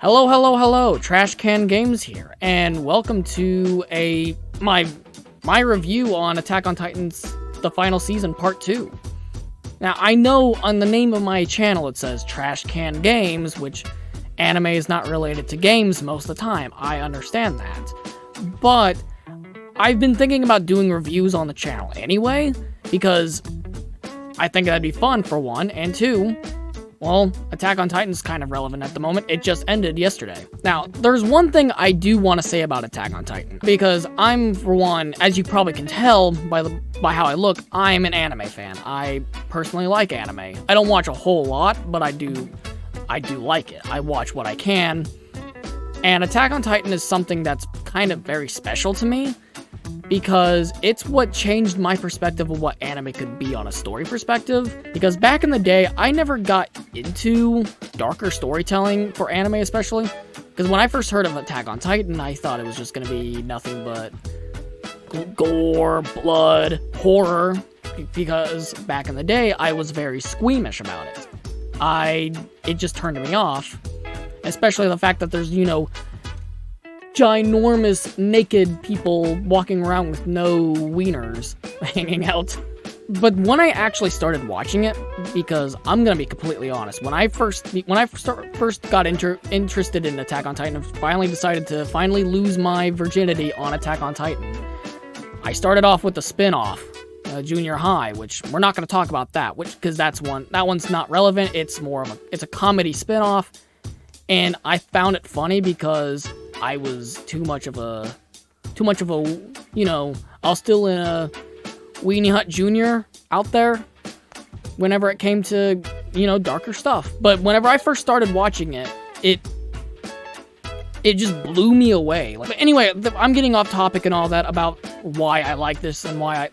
Hello, hello, hello, Trash Can Games here, and welcome to my review on Attack on Titan's The Final Season Part 2. Now, I know on the name of my channel it says Trash Can Games, which anime is not related to games most of the time, I understand that. But I've been thinking about doing reviews on the channel anyway, because I think that'd be fun for one, and two, well, Attack on Titan's kind of relevant at the moment. It just ended yesterday. Now, there's one thing I do want to say about Attack on Titan, because I'm, for one, as you probably can tell by how I look, I'm an anime fan. I personally like anime. I don't watch a whole lot, but I do like it. I watch what I can. And Attack on Titan is something that's kind of very special to me, because it's what changed my perspective of what anime could be on a story perspective. Because back in the day, I never got into darker storytelling for anime especially. Because when I first heard of Attack on Titan, I thought it was just going to be nothing but gore, blood, horror. Because back in the day, I was very squeamish about it. It just turned me off. Especially the fact that there's, ginormous naked people walking around with no wieners hanging out. But when I actually started watching it, because I'm gonna be completely honest, when I first got interested in Attack on Titan, finally decided to lose my virginity on Attack on Titan, I started off with the spin-off, Junior High, which we're not gonna talk about that, because that one's not relevant. It's a comedy spin-off, and I found it funny because I was too much of a, I was still in a Weenie Hut Jr. out there whenever it came to, darker stuff. But whenever I first started watching it, it just blew me away. But anyway, I'm getting off topic and all that about why I like this and why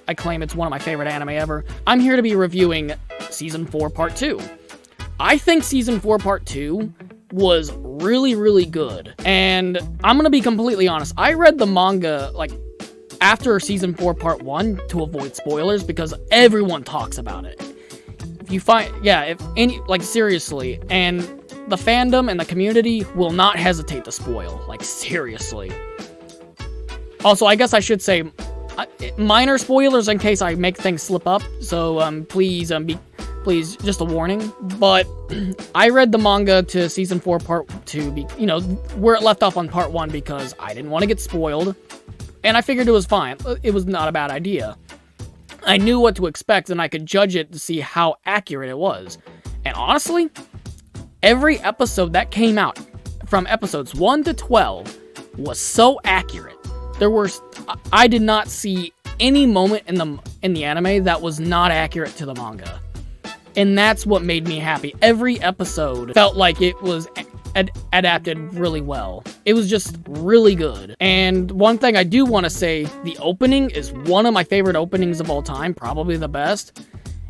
I claim it's one of my favorite anime ever. I'm here to be reviewing Season 4 Part 2. I think Season 4 Part 2 was really, really good. And I'm gonna be completely honest, I read the manga, after Season 4 Part 1 to avoid spoilers, because everyone talks about it. Seriously, and the fandom and the community will not hesitate to spoil, seriously. Also, I guess I should say, minor spoilers in case I make things slip up, so please, just a warning. But I read the manga to Season 4 Part 2, where it left off on Part 1, because I didn't want to get spoiled, and I figured it was fine. It was not a bad idea. I knew what to expect, and I could judge it to see how accurate it was. And honestly, every episode that came out, from episodes 1 to 12, was so accurate. I did not see any moment in the anime that was not accurate to the manga. And that's what made me happy. Every episode felt like it was adapted really well. It was just really good. And one thing I do want to say, the opening is one of my favorite openings of all time, probably the best.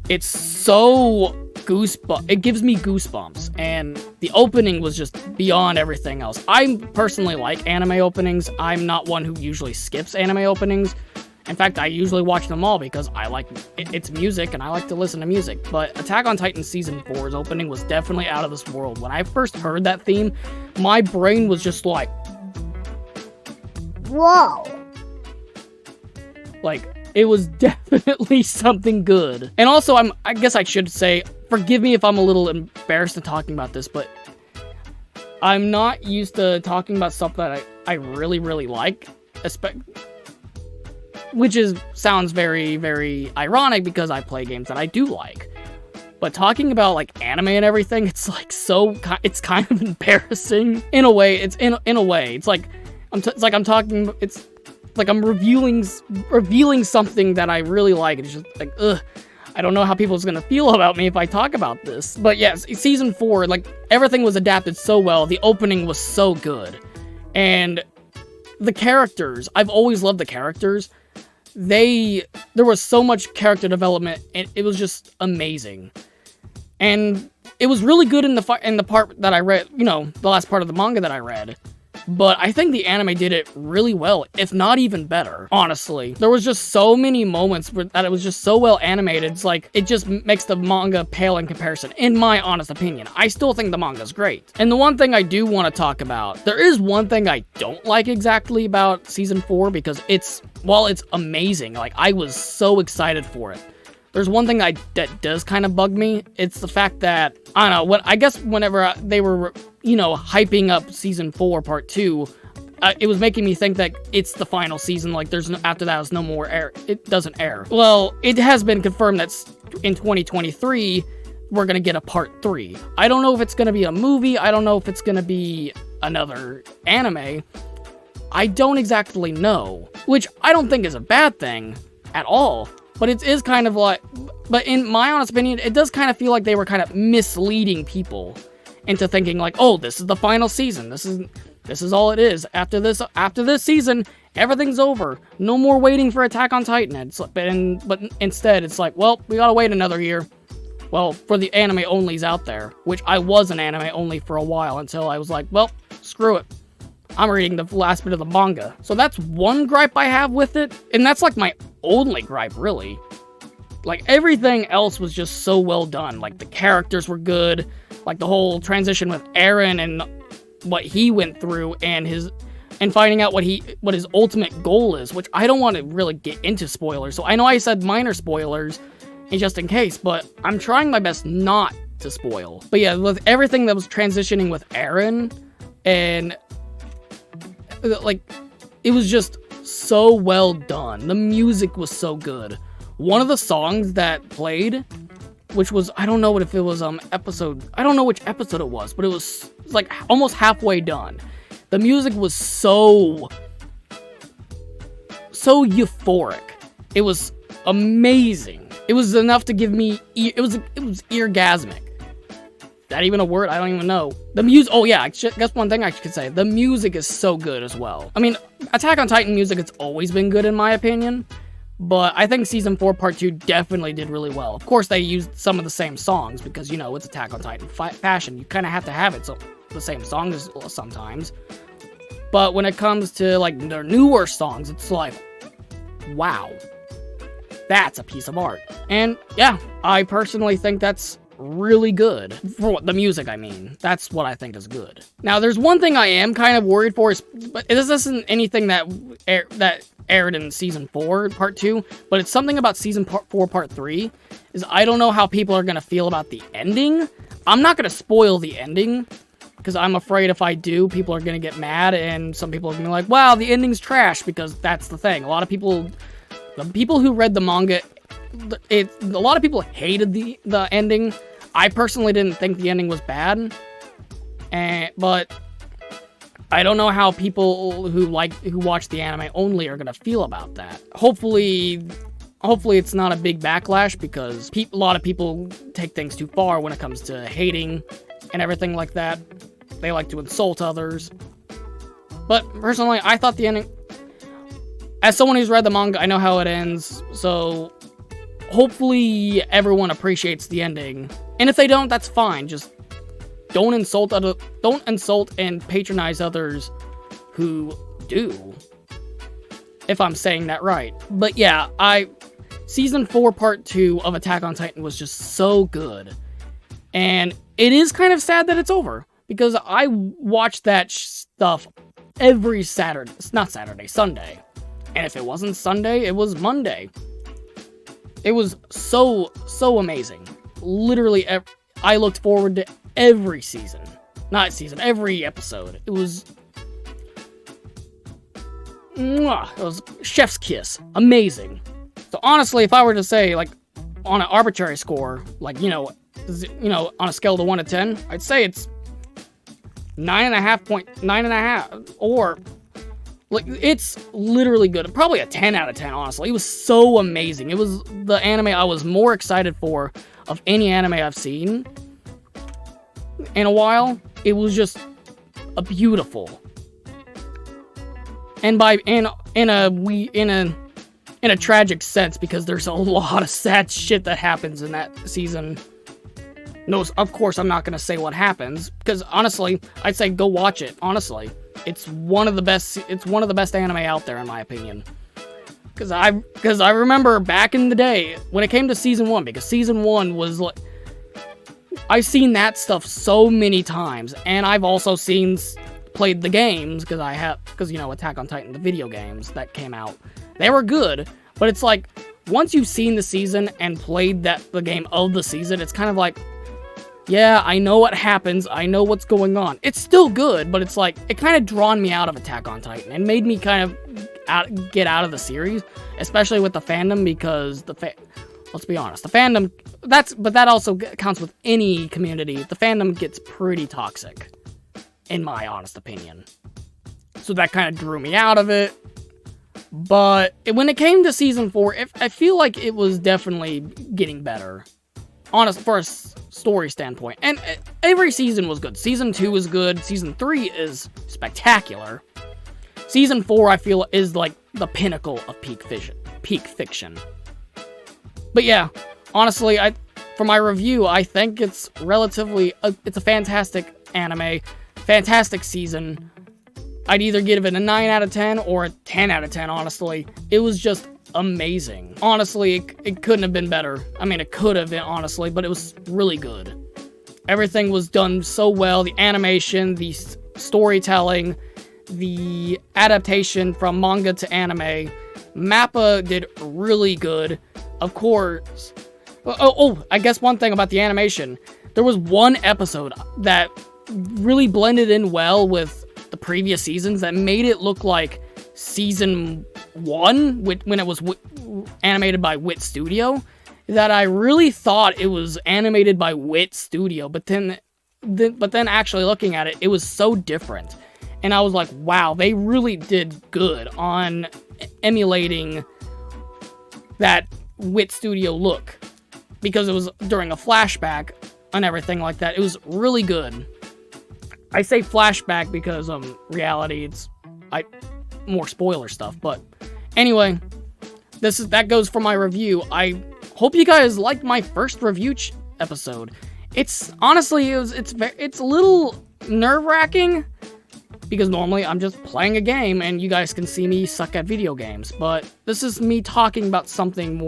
It's so it gives me goosebumps, and the opening was just beyond everything else. I personally like anime openings. I'm not one who usually skips anime openings. In fact, I usually watch them all because I like it's music and I like to listen to music. But Attack on Titan Season 4's opening was definitely out of this world. When I first heard that theme, my brain was just like, whoa. It was definitely something good. And also, I guess I should say, forgive me if I'm a little embarrassed in talking about this, but I'm not used to talking about stuff that I really, really like, which sounds very, very ironic because I play games that I do like. But talking about anime and everything, it's it's kind of embarrassing in a way. I'm revealing something that I really like. It's just I don't know how people's gonna feel about me if I talk about this. But yes, Season 4, everything was adapted so well. The opening was so good. And the characters, I've always loved the characters. There was so much character development, and it was just amazing. And it was really good in the part that I read, the last part of the manga that I read. but I think the anime did it really well, if not even better, honestly. There was just so many moments that it was just so well animated. It's like, it just makes the manga pale in comparison, in my honest opinion. I still think the manga's great. And the one thing I do want to talk about, there is one thing I don't like exactly about season 4, because while it's amazing, like, I was so excited for it. There's one thing that does kind of bug me. It's the fact that, I don't know, I guess whenever they were, hyping up season 4 part 2, it was making me think that it's the final season, like after that there's no more air, it doesn't air. Well, it has been confirmed that in 2023, we're gonna get a part 3. I don't know if it's gonna be a movie, I don't know if it's gonna be another anime. I don't exactly know, which I don't think is a bad thing at all. But it is kind of like, but in my honest opinion, it does kind of feel like they were kind of misleading people into thinking like, oh, this is the final season. This is all it is. After this season, everything's over. No more waiting for Attack on Titan. But instead, it's like, well, we gotta wait another year. Well, for the anime onlys out there, which I was an anime only for a while until I was like, well, screw it. I'm reading the last bit of the manga. So that's one gripe I have with it, and that's like my only gripe, really. Like, everything else was just so well done. Like, the characters were good, like the whole transition with Eren and what he went through, and finding out what his ultimate goal is, which I don't want to really get into spoilers. So I know I said minor spoilers, and just in case, but I'm trying my best not to spoil. But yeah, with everything that was transitioning with Eren, and like, it was just so well done. The music was so good. One of the songs that played, which was, I don't know if it was episode, I don't know which episode it was, but it was like almost halfway done. The music was so euphoric. It was amazing. It was enough to give me, it was eargasmic. That even a word? I don't even know. The music, oh yeah, that's one thing I could say. The music is so good as well. I mean, Attack on Titan music, it's always been good in my opinion, but I think Season 4 Part 2 definitely did really well. Of course, they used some of the same songs, because, it's Attack on Titan fashion. You kind of have to have it, so the same songs sometimes. But when it comes to, like, their newer songs, it's like, wow. That's a piece of art. And, yeah, I personally think that's really good. For the music, I mean. That's what I think is good. Now, there's one thing I am kind of worried for, but this isn't anything that aired in Season 4, Part 2, but it's something about Season 4, Part 3, is I don't know how people are going to feel about the ending. I'm not going to spoil the ending, because I'm afraid if I do, people are going to get mad, and some people are going to be like, wow, the ending's trash, because that's the thing. A lot of people, the people who read the manga, a lot of people hated the ending. I personally didn't think the ending was bad, but I don't know how people who watch the anime only are gonna feel about that. Hopefully it's not a big backlash, because a lot of people take things too far when it comes to hating and everything like that. They like to insult others. But personally, I thought the ending, as someone who's read the manga, I know how it ends, so hopefully everyone appreciates the ending. And if they don't, that's fine. Just don't insult and patronize others who do. If I'm saying that right. But yeah, Season 4 Part 2 of Attack on Titan was just so good. And it is kind of sad that it's over, because I watched that stuff every Saturday. It's not Saturday, Sunday. And if it wasn't Sunday, it was Monday. It was so amazing. Literally, I looked forward to every every episode. It was chef's kiss. Amazing. So honestly, if I were to say, like, on an arbitrary score, like, on a scale of 1 to 10, I'd say it's 9.5, or like, it's literally good. Probably a 10 out of 10, honestly. It was so amazing. It was the anime I was more excited for of any anime I've seen in a while. It was just a beautiful. And in a tragic sense, because there's a lot of sad shit that happens in that season. No, of course I'm not gonna say what happens, because honestly, I'd say go watch it, honestly. It's one of the best anime out there, in my opinion. Because I remember back in the day, when it came to Season 1, because Season 1 was like... I've seen that stuff so many times, and I've also played the games, because, you know, Attack on Titan, the video games that came out. They were good, but it's like, once you've seen the season and played the game of the season, it's kind of like, yeah, I know what happens, I know what's going on. It's still good, but it's like, it kind of drawn me out of Attack on Titan, and made me kind of get out of the series, especially with the fandom, because let's be honest, the fandom, but that also counts with any community. The fandom gets pretty toxic, in my honest opinion. So that kind of drew me out of it. But when it came to Season 4, I feel like it was definitely getting better. For a story standpoint. And every season was good. Season 2 was good. Season 3 is spectacular. Season 4, I feel, is like the pinnacle of peak fiction. But yeah, honestly, for my review, I think it's it's a fantastic anime, fantastic season. I'd either give it a 9 out of 10 or a 10 out of 10, honestly. It was just amazing. Honestly, it couldn't have been better. I mean, it could have been, honestly, but it was really good. Everything was done so well. The animation, the storytelling, the adaptation from manga to anime. Mappa did really good. Of course. I guess one thing about the animation. There was one episode that really blended in well with the previous seasons that made it look like Season 1 when it was animated by Wit Studio. That I really thought it was animated by Wit Studio, but then actually looking at it, it was so different. And I was like, wow, they really did good on emulating that Wit Studio look. Because it was during a flashback and everything like that. It was really good. I say flashback because, reality, it's more spoiler stuff. But anyway, that goes for my review. I hope you guys liked my first review episode. It's honestly, it's a little nerve-wracking because normally I'm just playing a game and you guys can see me suck at video games. But this is me talking about something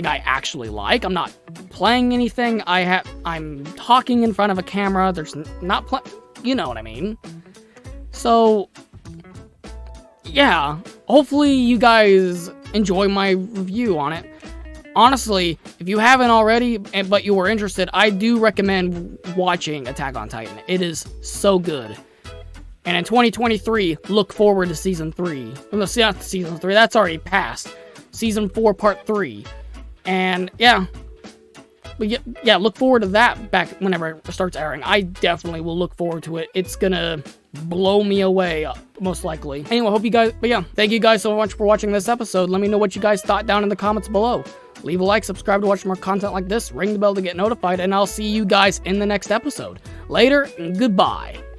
I actually like. I'm not playing anything. I'm talking in front of a camera. There's you know what I mean. So yeah, hopefully you guys enjoy my review on it. Honestly, if you haven't already, but you were interested, I do recommend watching Attack on Titan. It is so good. And in 2023, look forward to Season 3. Well, not Season 3, that's already passed. Season 4, Part 3. And yeah, look forward to that back whenever it starts airing. I definitely will look forward to it. It's gonna blow me away, most likely. Anyway, thank you guys so much for watching this episode. Let me know what you guys thought down in the comments below. Leave a like, subscribe to watch more content like this, ring the bell to get notified, and I'll see you guys in the next episode. Later, and goodbye.